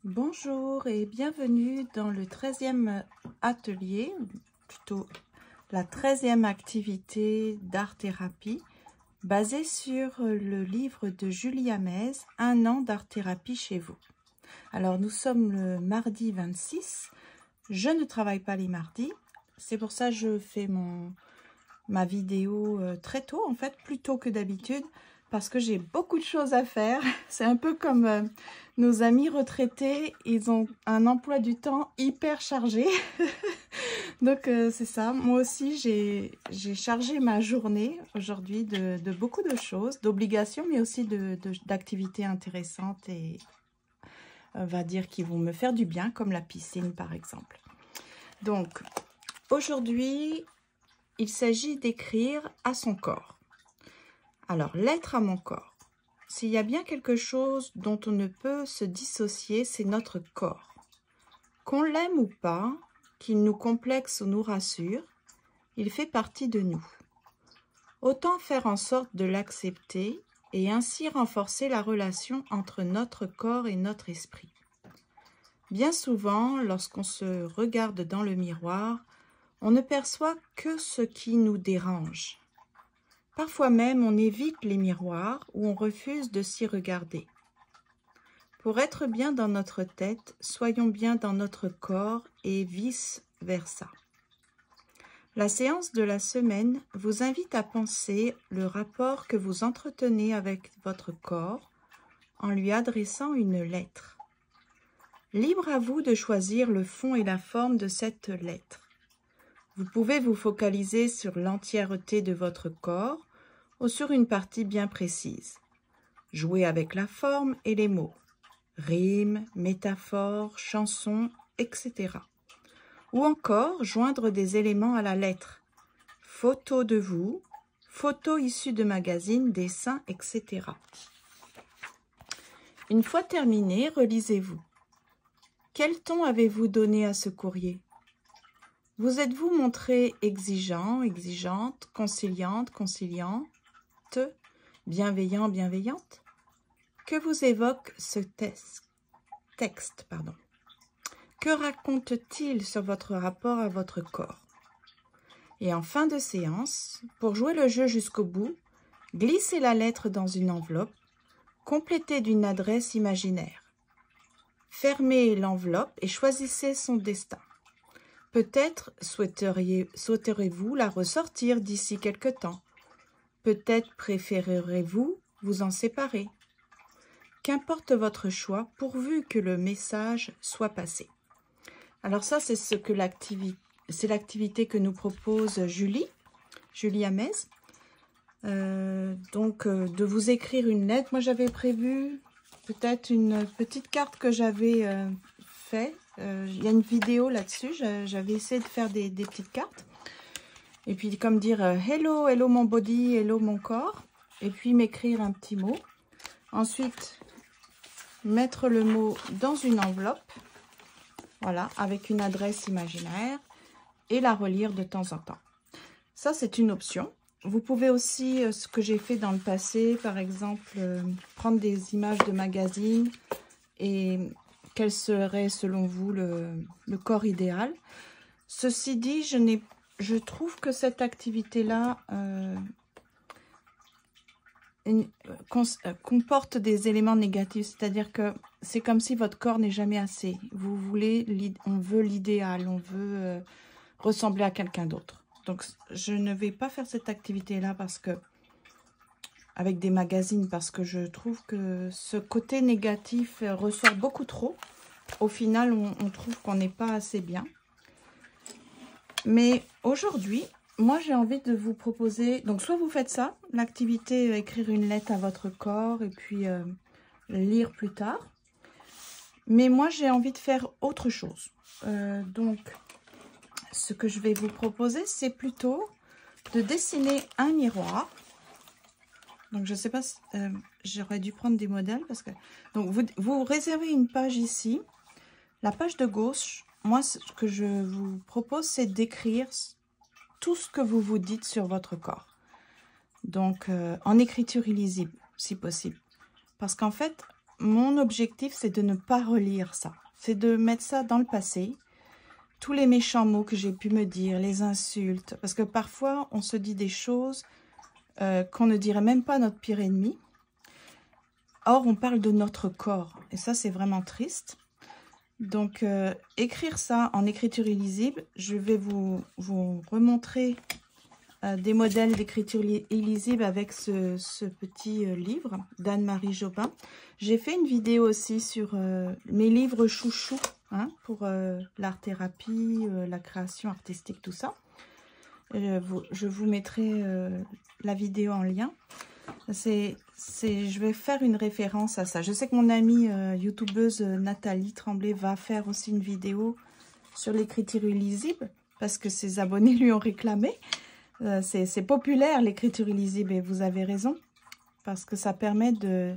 Bonjour et bienvenue dans le 13e atelier, plutôt la 13e activité d'art-thérapie basée sur le livre de Julie Hamez, Un an d'art-thérapie chez vous. Alors nous sommes le mardi 26, je ne travaille pas les mardis, c'est pour ça que je fais ma vidéo très tôt en fait, plus tôt que d'habitude, parce que j'ai beaucoup de choses à faire. C'est un peu comme nos amis retraités, ils ont un emploi du temps hyper chargé. Donc c'est ça, moi aussi j'ai chargé ma journée aujourd'hui de beaucoup de choses, d'obligations, mais aussi d'activités intéressantes et on va dire qui vont me faire du bien, comme la piscine par exemple. Donc aujourd'hui, il s'agit d'écrire à son corps. Alors, lettre à mon corps. S'il y a bien quelque chose dont on ne peut se dissocier, c'est notre corps. Qu'on l'aime ou pas, qu'il nous complexe ou nous rassure, il fait partie de nous. Autant faire en sorte de l'accepter et ainsi renforcer la relation entre notre corps et notre esprit. Bien souvent, lorsqu'on se regarde dans le miroir, on ne perçoit que ce qui nous dérange. Parfois même, on évite les miroirs ou on refuse de s'y regarder. Pour être bien dans notre tête, soyons bien dans notre corps et vice-versa. La séance de la semaine vous invite à penser le rapport que vous entretenez avec votre corps en lui adressant une lettre. Libre à vous de choisir le fond et la forme de cette lettre. Vous pouvez vous focaliser sur l'entièreté de votre corps ou sur une partie bien précise. Jouez avec la forme et les mots, rimes, métaphores, chansons, etc. Ou encore joindre des éléments à la lettre, photos de vous, photos issues de magazines, dessins, etc. Une fois terminé, relisez-vous. Quel ton avez-vous donné à ce courrier ? Vous êtes-vous montré exigeant, exigeante, conciliante, conciliante, bienveillant, bienveillante? Que vous évoque ce texte, Que raconte-t-il sur votre rapport à votre corps? Et en fin de séance, pour jouer le jeu jusqu'au bout, glissez la lettre dans une enveloppe, complétée d'une adresse imaginaire. Fermez l'enveloppe et choisissez son destin. Peut-être souhaiteriez-vous la ressortir d'ici quelque temps. Peut-être préférerez-vous vous en séparer. Qu'importe votre choix, pourvu que le message soit passé. Alors ça, c'est l'activité que nous propose Julie Hamez. De vous écrire une lettre. Moi, j'avais prévu peut-être une petite carte que j'avais fait. Il y a une vidéo là-dessus. J'avais essayé de faire des petites cartes. Et puis, comme dire hello, hello mon body, hello mon corps. Et puis, m'écrire un petit mot. Ensuite, mettre le mot dans une enveloppe. Voilà, avec une adresse imaginaire. Et la relire de temps en temps. Ça, c'est une option. Vous pouvez aussi, ce que j'ai fait dans le passé, par exemple, prendre des images de magazines et quel serait, selon vous, le corps idéal. Ceci dit, je trouve que cette activité-là comporte des éléments négatifs, c'est-à-dire que c'est comme si votre corps n'est jamais assez. On veut l'idéal, on veut ressembler à quelqu'un d'autre. Donc, je ne vais pas faire cette activité-là avec des magazines parce que je trouve que ce côté négatif ressort beaucoup trop. Au final, on trouve qu'on n'est pas assez bien. Mais aujourd'hui, moi, j'ai envie de vous proposer... Donc, soit vous faites ça, l'activité écrire une lettre à votre corps et puis lire plus tard. Mais moi, j'ai envie de faire autre chose. Ce que je vais vous proposer, c'est plutôt de dessiner un miroir. Donc, je ne sais pas si j'aurais dû prendre des modèles parce que... Donc, vous réservez une page ici. La page de gauche, moi, ce que je vous propose, c'est d'écrire tout ce que vous vous dites sur votre corps. Donc, en écriture illisible, si possible. Parce qu'en fait, mon objectif, c'est de ne pas relire ça. C'est de mettre ça dans le passé. Tous les méchants mots que j'ai pu me dire, les insultes. Parce que parfois, on se dit des choses qu'on ne dirait même pas à notre pire ennemi. Or, on parle de notre corps. Et ça, c'est vraiment triste. Donc, écrire ça en écriture illisible, je vais vous remontrer des modèles d'écriture illisible avec ce petit livre d'Anne-Marie Jobin. J'ai fait une vidéo aussi sur mes livres chouchous, hein, pour l'art-thérapie, la création artistique, tout ça. Je vous mettrai la vidéo en lien. Je vais faire une référence à ça. Je sais que mon amie youtubeuse Nathalie Tremblay va faire aussi une vidéo sur l'écriture illisible parce que ses abonnés lui ont réclamé. C'est populaire l'écriture illisible et vous avez raison parce que ça permet de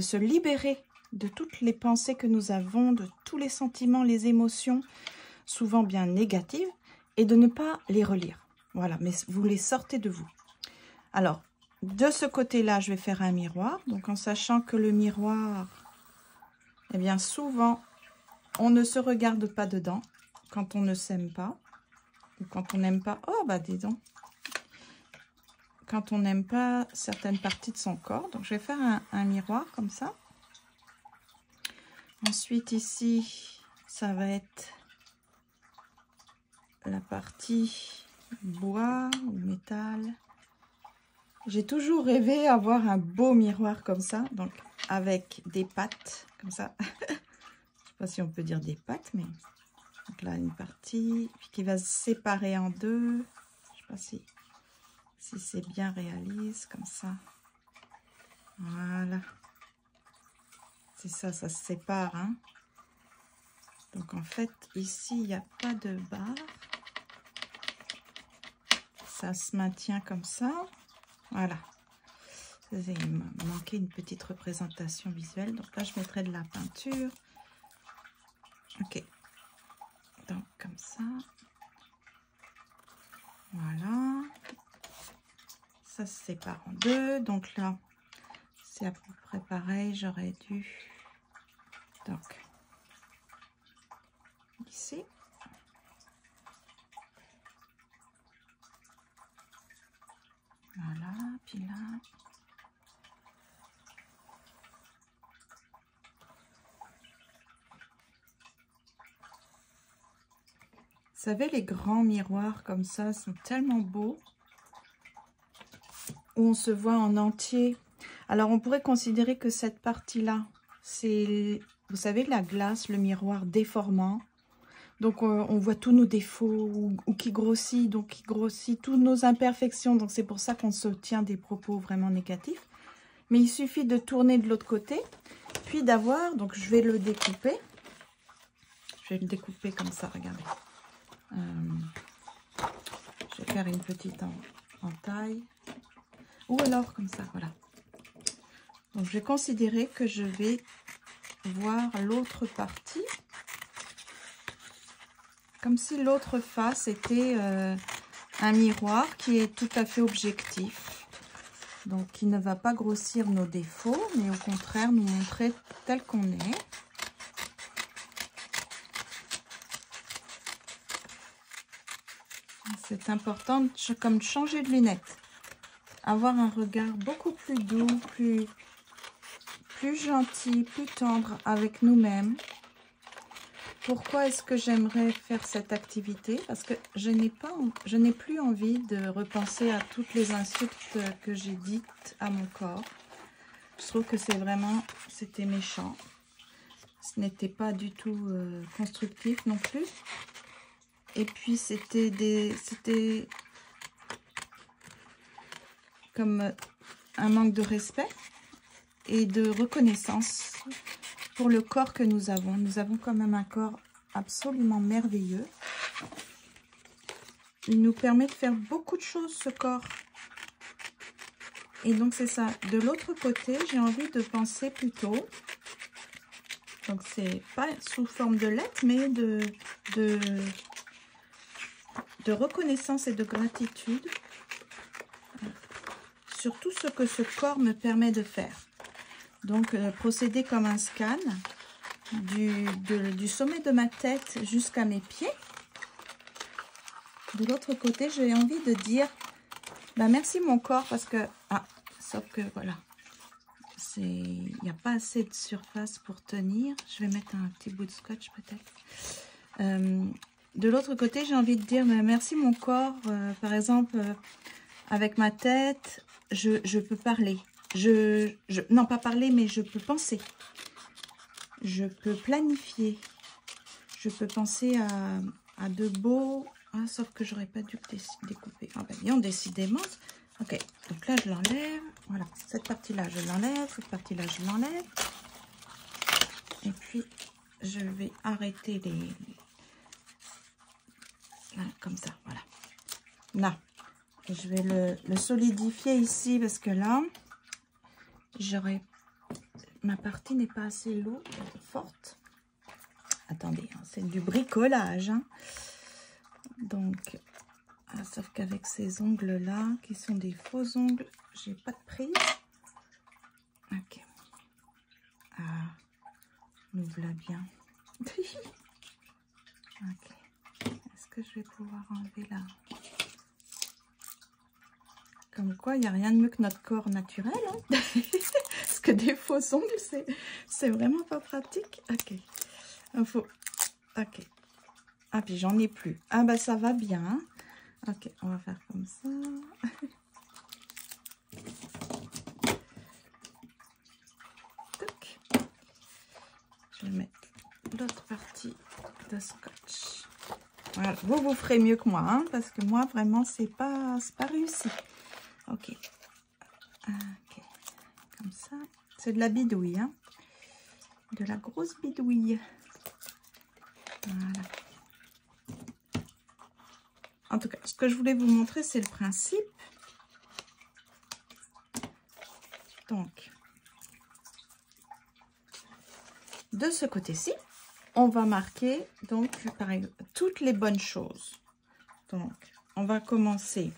se libérer de toutes les pensées que nous avons, de tous les sentiments, les émotions, souvent bien négatives, et de ne pas les relire. Voilà, mais vous les sortez de vous. Alors, de ce côté-là, je vais faire un miroir. Donc, en sachant que le miroir, eh bien, souvent, on ne se regarde pas dedans quand on ne s'aime pas. Ou quand on n'aime pas... Oh, bah, dis donc. Quand on n'aime pas certaines parties de son corps. Donc, je vais faire un miroir comme ça. Ensuite, ici, ça va être la partie bois ou métal. J'ai toujours rêvé d'avoir un beau miroir comme ça, donc avec des pattes, comme ça. Je ne sais pas si on peut dire des pattes, mais... Donc là, une partie qui va se séparer en deux. Je ne sais pas si c'est bien réaliste, comme ça. Voilà. C'est ça, ça se sépare, hein. Donc en fait, ici, il n'y a pas de barre. Ça se maintient comme ça. Voilà. Il m'a manqué une petite représentation visuelle. Donc là, je mettrai de la peinture. Ok. Donc comme ça. Voilà. Ça se sépare en deux. Donc là, c'est à peu près pareil. J'aurais dû... Donc, ici. Voilà, puis là. Vous savez, les grands miroirs comme ça sont tellement beaux. Où on se voit en entier. Alors, on pourrait considérer que cette partie-là, c'est, vous savez, la glace, le miroir déformant. Donc, on voit tous nos défauts ou qui grossit, donc qui grossit toutes nos imperfections. Donc, c'est pour ça qu'on se tient des propos vraiment négatifs. Mais il suffit de tourner de l'autre côté, puis d'avoir, donc je vais le découper. Je vais le découper comme ça, regardez. Je vais faire une petite en taille. Ou alors comme ça, voilà. Donc, je vais considérer que je vais voir l'autre partie. Comme si l'autre face était un miroir qui est tout à fait objectif. Donc, qui ne va pas grossir nos défauts, mais au contraire nous montrer tel qu'on est. C'est important, comme de changer de lunettes. Avoir un regard beaucoup plus doux, plus gentil, plus tendre avec nous-mêmes. Pourquoi est-ce que j'aimerais faire cette activité? Parce que je n'ai plus envie de repenser à toutes les insultes que j'ai dites à mon corps. Je trouve que c'était méchant. Ce n'était pas du tout constructif non plus. Et puis c'était comme un manque de respect et de reconnaissance pour le corps que nous avons. Nous avons quand même un corps absolument merveilleux. Il nous permet de faire beaucoup de choses, ce corps. Et donc, c'est ça. De l'autre côté, j'ai envie de penser plutôt... Donc, c'est pas sous forme de lettres, mais de reconnaissance et de gratitude sur tout ce que ce corps me permet de faire. Donc, procéder comme un scan du sommet de ma tête jusqu'à mes pieds. De l'autre côté, j'ai envie de dire bah, merci mon corps parce que... Ah, sauf que voilà, il n'y a pas assez de surface pour tenir. Je vais mettre un petit bout de scotch peut-être. De l'autre côté, j'ai envie de dire bah, merci mon corps. Par exemple, avec ma tête, je peux parler. Non, pas parler, mais je peux penser. Je peux planifier. Je peux penser à de beaux... Ah, sauf que j'aurais pas dû découper. Ah ben, bien, décidément. Ok, donc là, je l'enlève. Voilà, cette partie-là, je l'enlève. Cette partie-là, je l'enlève. Et puis, je vais arrêter les... Voilà, comme ça, voilà. Là, je vais le solidifier ici parce que là, ma partie n'est pas assez lourde, forte. Attendez, hein, c'est du bricolage. Hein. Donc, sauf qu'avec ces ongles-là, qui sont des faux ongles, j'ai pas de prise. Ok. Ah, nous voilà bien. Ok. Est-ce que je vais pouvoir enlever là? Comme quoi, il n'y a rien de mieux que notre corps naturel. Hein. Parce que des faux ongles, c'est vraiment pas pratique. Ok. Ok. Ah, puis j'en ai plus. Ah, bah ça va bien. Ok, on va faire comme ça. Toc. Je vais mettre l'autre partie de scotch. Voilà, vous ferez mieux que moi, hein, parce que moi, vraiment, c'est pas réussi. Ok. Ok. Comme ça. C'est de la bidouille, hein. De la grosse bidouille. Voilà. En tout cas, ce que je voulais vous montrer, c'est le principe. Donc, de ce côté-ci, on va marquer donc pareil, toutes les bonnes choses. Donc, on va commencer.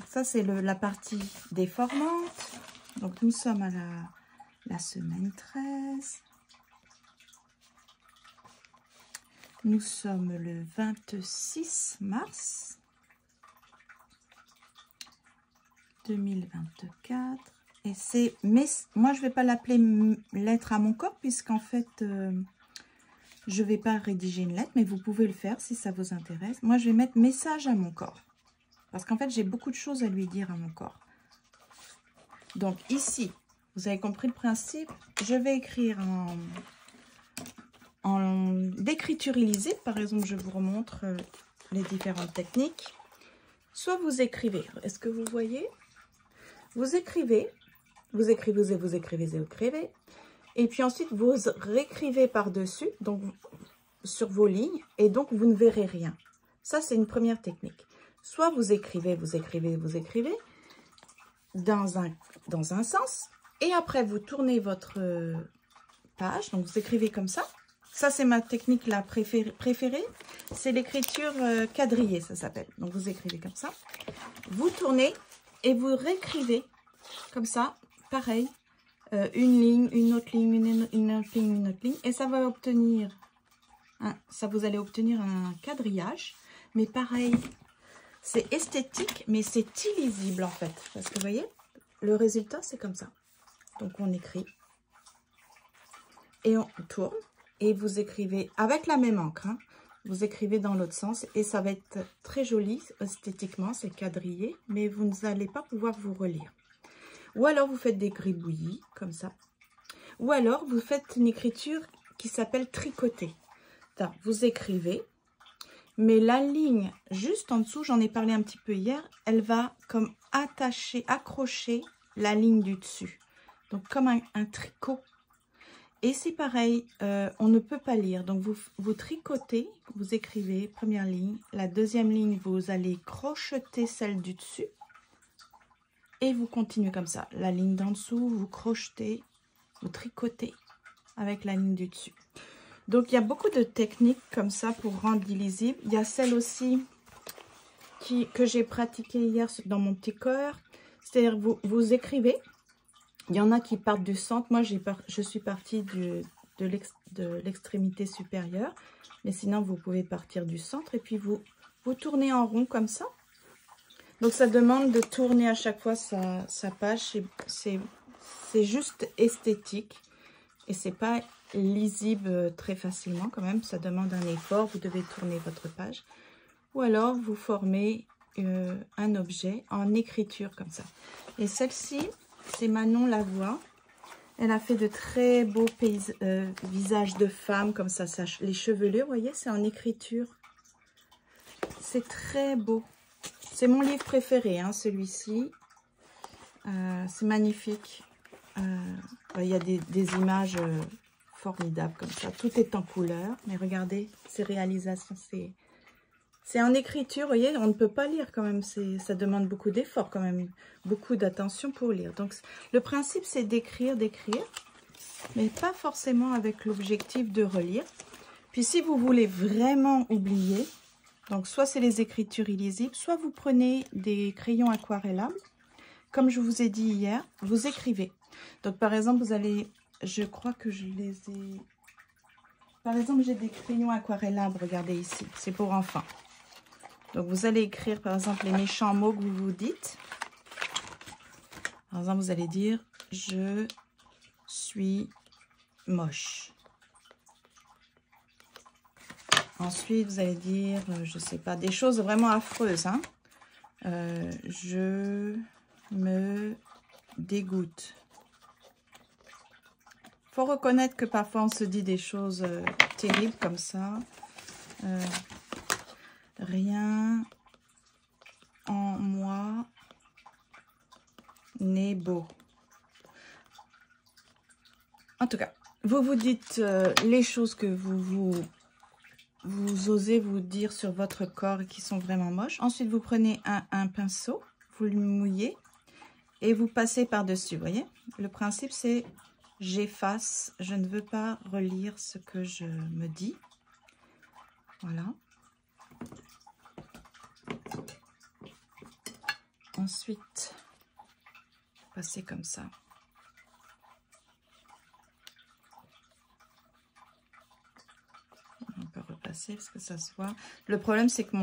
Ça, c'est la partie déformante. Donc, nous sommes à la semaine 13. Nous sommes le 26 mars 2024. Et c'est... Moi, je ne vais pas l'appeler lettre à mon corps, puisqu'en fait, je ne vais pas rédiger une lettre, mais vous pouvez le faire si ça vous intéresse. Moi, je vais mettre message à mon corps. Parce qu'en fait, j'ai beaucoup de choses à lui dire à mon corps. Donc, ici, vous avez compris le principe. Je vais écrire en d'écriture illisible. Par exemple, je vous remontre les différentes techniques. Soit vous écrivez. Est-ce que vous voyez? Vous écrivez. Vous écrivez, vous écrivez, vous écrivez. Et puis ensuite, vous réécrivez par-dessus, donc sur vos lignes. Et donc, vous ne verrez rien. Ça, c'est une première technique. Soit vous écrivez, vous écrivez, vous écrivez dans un sens. Et après, vous tournez votre page. Donc, vous écrivez comme ça. Ça, c'est ma technique la préférée. C'est l'écriture quadrillée, ça s'appelle. Donc, vous écrivez comme ça. Vous tournez et vous réécrivez comme ça. Pareil. Une ligne, une autre ligne, une autre ligne, une autre ligne. Et ça va obtenir... vous allez obtenir un quadrillage. Mais pareil, c'est esthétique, mais c'est illisible en fait. Parce que vous voyez, le résultat, c'est comme ça. Donc, on écrit. Et on tourne. Et vous écrivez avec la même encre, hein, vous écrivez dans l'autre sens et ça va être très joli esthétiquement, c'est quadrillé, mais vous n'allez pas pouvoir vous relire. Ou alors vous faites des gribouillis comme ça. Ou alors vous faites une écriture qui s'appelle tricoter. Vous écrivez, mais la ligne juste en dessous, j'en ai parlé un petit peu hier, elle va comme accrocher la ligne du dessus. Donc comme un tricot. Et c'est pareil, on ne peut pas lire. Donc, vous tricotez, vous écrivez, première ligne. La deuxième ligne, vous allez crocheter celle du dessus. Et vous continuez comme ça. La ligne d'en dessous, vous crochetez, vous tricotez avec la ligne du dessus. Donc, il y a beaucoup de techniques comme ça pour rendre illisible. Il y a celle aussi que j'ai pratiquée hier dans mon petit cœur. C'est-à-dire, vous écrivez. Il y en a qui partent du centre. Moi, je suis partie de l'extrémité supérieure. Mais sinon, vous pouvez partir du centre. Et puis, vous tournez en rond comme ça. Donc, ça demande de tourner à chaque fois sa page. C'est juste esthétique. Et c'est pas lisible très facilement quand même. Ça demande un effort. Vous devez tourner votre page. Ou alors, vous formez un objet en écriture comme ça. Et celle-ci, c'est Manon Lavoie. Elle a fait de très beaux visages de femmes comme ça. Les chevelures, vous voyez, c'est en écriture. C'est très beau. C'est mon livre préféré, hein, celui-ci. C'est magnifique. Il y a des images formidables comme ça. Tout est en couleur. Mais regardez, ces réalisations, c'est en écriture, vous voyez, on ne peut pas lire quand même. Ça demande beaucoup d'efforts quand même. Beaucoup d'attention pour lire. Donc, le principe, c'est d'écrire. Mais pas forcément avec l'objectif de relire. Puis, si vous voulez vraiment oublier, donc soit c'est les écritures illisibles, soit vous prenez des crayons aquarellables. Comme je vous ai dit hier, vous écrivez. Donc, par exemple, vous allez... Je crois que je les ai... Par exemple, j'ai des crayons aquarellables, regardez ici. C'est pour enfants. Donc, vous allez écrire, par exemple, les méchants mots que vous vous dites. Par exemple, vous allez dire « Je suis moche ». Ensuite, vous allez dire, je ne sais pas, des choses vraiment affreuses. Hein. Je me dégoûte. Il faut reconnaître que parfois, on se dit des choses terribles comme ça. Rien en moi n'est beau. En tout cas, vous vous dites les choses que vous osez vous dire sur votre corps et qui sont vraiment moches. Ensuite, vous prenez un pinceau, vous le mouillez et vous passez par-dessus. Vous voyez, le principe, c'est j'efface. Je ne veux pas relire ce que je me dis. Voilà. Ensuite, passez comme ça. On peut repasser parce que ça se voit. Le problème, c'est que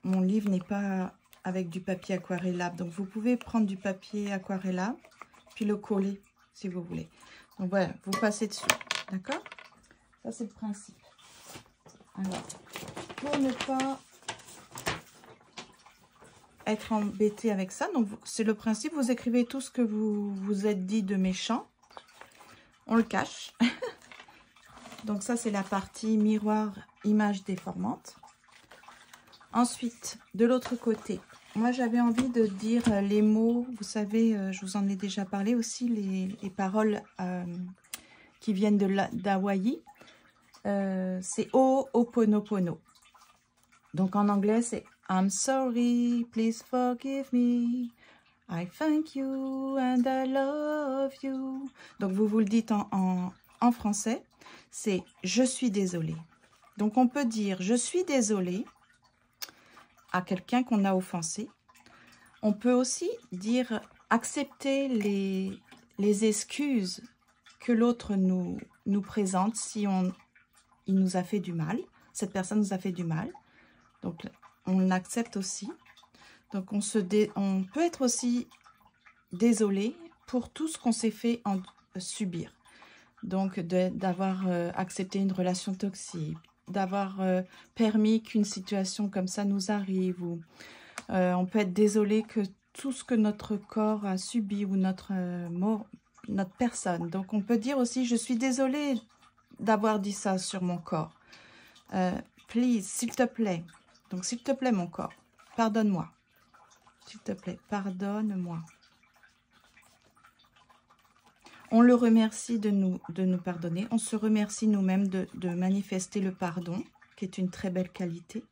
mon livre n'est pas avec du papier aquarellable. Donc, vous pouvez prendre du papier aquarellable, puis le coller si vous voulez. Donc, voilà, vous passez dessus. D'accord? Ça, c'est le principe. Alors, pour ne pas être embêté avec ça, donc c'est le principe, vous écrivez tout ce que vous vous êtes dit de méchant, on le cache. Donc ça, c'est la partie miroir, image déformante. Ensuite, de l'autre côté, moi j'avais envie de dire les mots, vous savez, je vous en ai déjà parlé aussi, les paroles qui viennent d'Hawaï. C'est Ho'oponopono. Donc en anglais, c'est I'm sorry, please forgive me. I thank you and I love you. Donc vous le dites en français, c'est je suis désolé. Donc on peut dire je suis désolé à quelqu'un qu'on a offensé. On peut aussi dire accepter les excuses que l'autre nous présente si il nous a fait du mal. Cette personne nous a fait du mal. Donc, on l'accepte aussi. Donc, on peut être aussi désolé pour tout ce qu'on s'est fait subir. Donc, d'avoir accepté une relation toxique, d'avoir permis qu'une situation comme ça nous arrive. Ou, on peut être désolé que tout ce que notre corps a subi ou notre personne. Donc, on peut dire aussi, je suis désolée d'avoir dit ça sur mon corps. Please, s'il te plaît. Donc, s'il te plaît, mon corps, pardonne-moi. S'il te plaît, pardonne-moi. On le remercie de nous pardonner. On se remercie nous-mêmes de manifester le pardon, qui est une très belle qualité.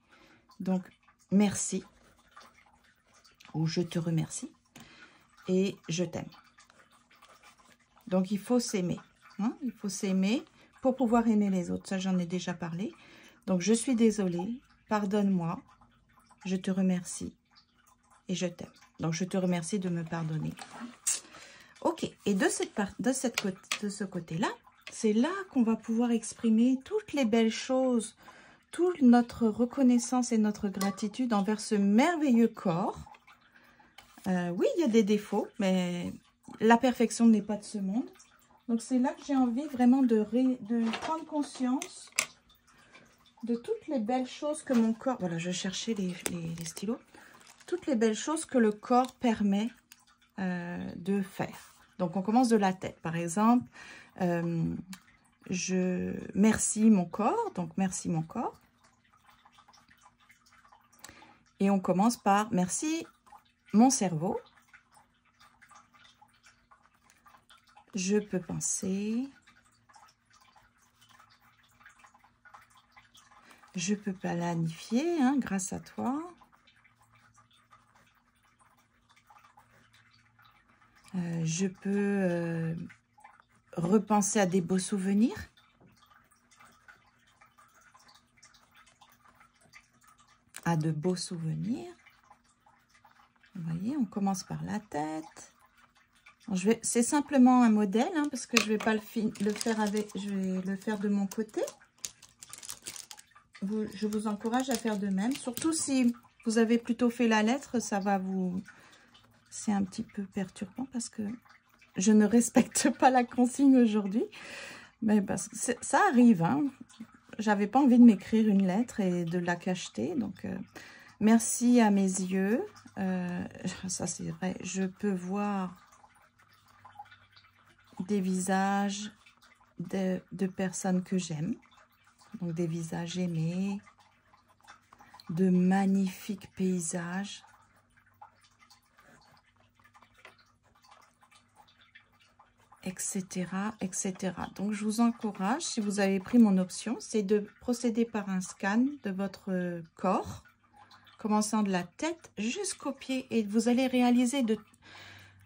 Donc, merci. Ou je te remercie. Et je t'aime. Donc, il faut s'aimer. Hein? Il faut s'aimer pour pouvoir aimer les autres. Ça, j'en ai déjà parlé. Donc, je suis désolée. Pardonne-moi, je te remercie et je t'aime. Donc, je te remercie de me pardonner. Ok, et de ce côté-là, c'est là qu'on va pouvoir exprimer toutes les belles choses, toute notre reconnaissance et notre gratitude envers ce merveilleux corps. Oui, il y a des défauts, mais la perfection n'est pas de ce monde. Donc, c'est là que j'ai envie vraiment de prendre conscience de toutes les belles choses que mon corps... Voilà, je cherchais les stylos. Toutes les belles choses que le corps permet de faire. Donc, on commence de la tête. Par exemple, je merci mon corps. Donc, merci mon corps. Et on commence par merci mon cerveau. Je peux penser. Je peux planifier hein, grâce à toi. Je peux repenser à des beaux souvenirs. À de beaux souvenirs. Vous voyez, on commence par la tête. C'est simplement un modèle, hein, parce que je ne vais pas le faire avec, je vais le faire de mon côté. Je vous encourage à faire de même. Surtout si vous avez plutôt fait la lettre, ça va vous... C'est un petit peu perturbant parce que je ne respecte pas la consigne aujourd'hui. Mais parce que ça arrive, hein. J'avais pas envie de m'écrire une lettre et de la cacheter. Donc, merci à mes yeux. Ça, c'est vrai. Je peux voir des visages de personnes que j'aime. Donc, des visages aimés. De magnifiques paysages. Etc., etc. Donc, je vous encourage, si vous avez pris mon option, c'est de procéder par un scan de votre corps, commençant de la tête jusqu'aux pieds. Et vous allez réaliser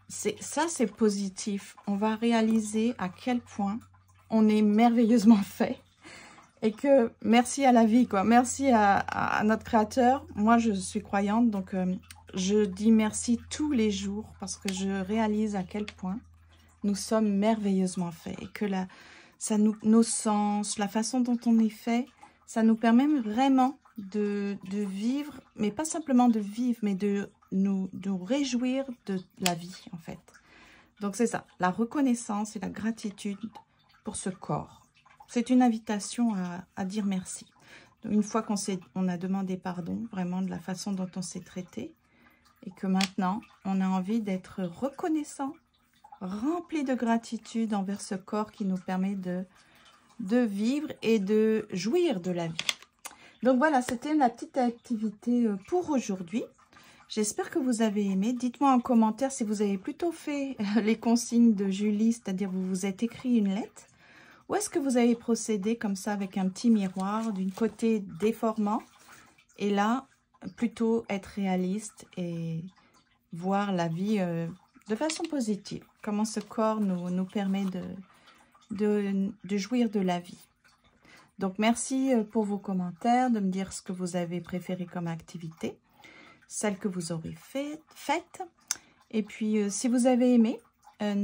ça, c'est positif. On va réaliser à quel point on est merveilleusement fait. Et que merci à la vie, quoi. Merci à notre Créateur. Moi, je suis croyante, donc je dis merci tous les jours parce que je réalise à quel point nous sommes merveilleusement faits et que nos sens, la façon dont on est fait, ça nous permet vraiment de vivre, mais pas simplement de vivre, mais de nous réjouir de la vie, en fait. Donc, c'est ça, la reconnaissance et la gratitude pour ce corps. C'est une invitation à dire merci. Donc, une fois qu'on a demandé pardon, vraiment de la façon dont on s'est traité, et que maintenant, on a envie d'être reconnaissant, rempli de gratitude envers ce corps qui nous permet de vivre et de jouir de la vie. Donc voilà, c'était la petite activité pour aujourd'hui. J'espère que vous avez aimé. Dites-moi en commentaire si vous avez plutôt fait les consignes de Julie, c'est-à-dire vous vous êtes écrit une lettre, ou est-ce que vous avez procédé comme ça avec un petit miroir, d'une côté déformant, et là, plutôt être réaliste et voir la vie de façon positive. Comment ce corps nous permet de jouir de la vie. Donc, merci pour vos commentaires, de me dire ce que vous avez préféré comme activité, celle que vous aurez faite. Et puis, si vous avez aimé,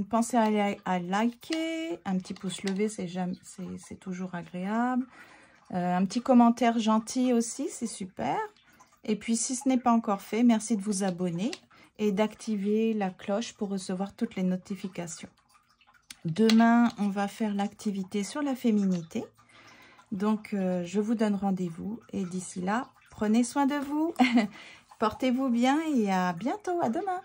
pensez à liker, un petit pouce levé, c'est toujours agréable. Un petit commentaire gentil aussi, c'est super. Et puis, si ce n'est pas encore fait, merci de vous abonner et d'activer la cloche pour recevoir toutes les notifications. Demain, on va faire l'activité sur la féminité. Donc, je vous donne rendez-vous. Et d'ici là, prenez soin de vous. Portez-vous bien et à bientôt. À demain.